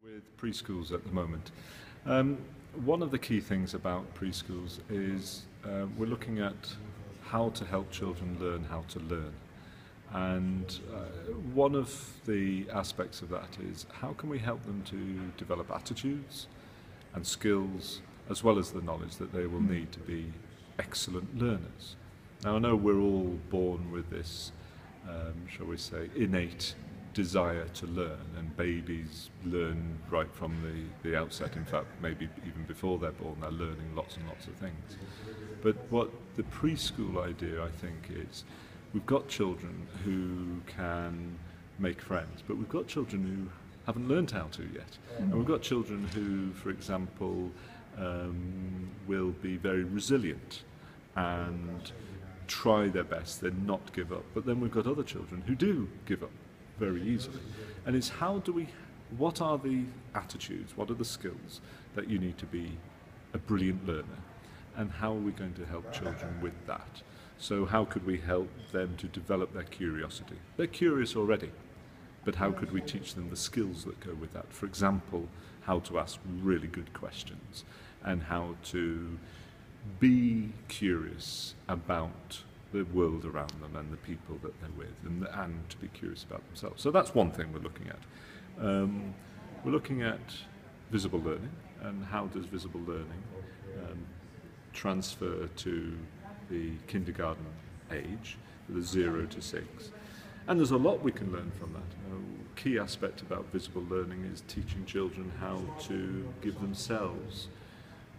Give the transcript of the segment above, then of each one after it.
With preschools at the moment. One of the key things about preschools is we're looking at how to help children learn how to learn. And one of the aspects of that is how can we help them to develop attitudes and skills as well as the knowledge that they will need to be excellent learners. Now I know we're all born with this, shall we say, innate desire to learn, and babies learn right from the outset. In fact, maybe even before they're born, they're learning lots and lots of things. But what the preschool idea, I think, is we've got children who can make friends, but we've got children who haven't learned how to yet. And we've got children who, for example, will be very resilient and try their best, then not give up. But then we've got other children who do give up very easily. And it's what are the attitudes, what are the skills that you need to be a brilliant learner, and how are we going to help children with that? So how could we help them to develop their curiosity? They're curious already, but how could we teach them the skills that go with that? For example, how to ask really good questions and how to be curious about the world around them and the people that they're with, and to be curious about themselves. So that's one thing we're looking at. We're looking at visible learning, and how does visible learning transfer to the kindergarten age, the 0 to 6. And there's a lot we can learn from that. A key aspect about visible learning is teaching children how to give themselves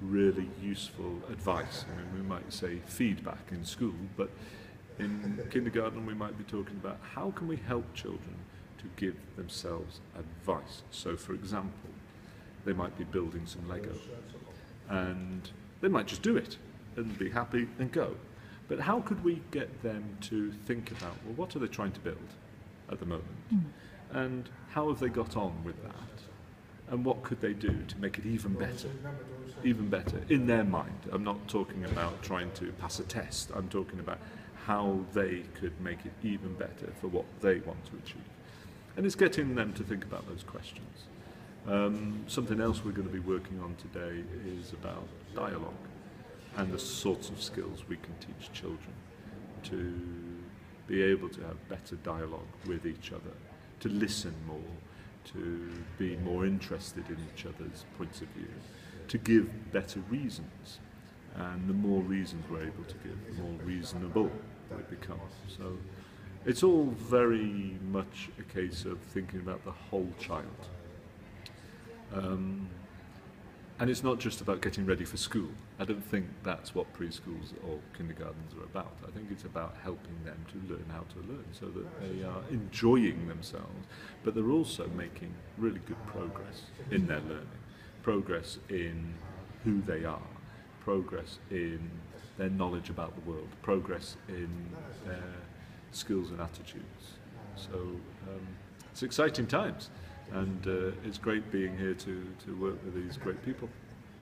really useful advice. I mean, we might say feedback in school, but in kindergarten we might be talking about how can we help children to give themselves advice. So for example, they might be building some Lego and they might just do it and be happy and go. But how could we get them to think about, well, what are they trying to build at the moment? And how have they got on with that? And what could they do to make it even better in their mind? I'm not talking about trying to pass a test. I'm talking about how they could make it even better for what they want to achieve. And it's getting them to think about those questions. Something else we're going to be working on today is about dialogue and the sorts of skills we can teach children to be able to have better dialogue with each other, to listen more, to be more interested in each other's points of view, to give better reasons. And the more reasons we're able to give, the more reasonable we become. So it's all very much a case of thinking about the whole child. And it's not just about getting ready for school. I don't think that's what preschools or kindergartens are about. I think it's about helping them to learn how to learn so that they are enjoying themselves, but they're also making really good progress in their learning, progress in who they are, progress in their knowledge about the world, progress in their skills and attitudes. So it's exciting times. And it's great being here to work with these great people.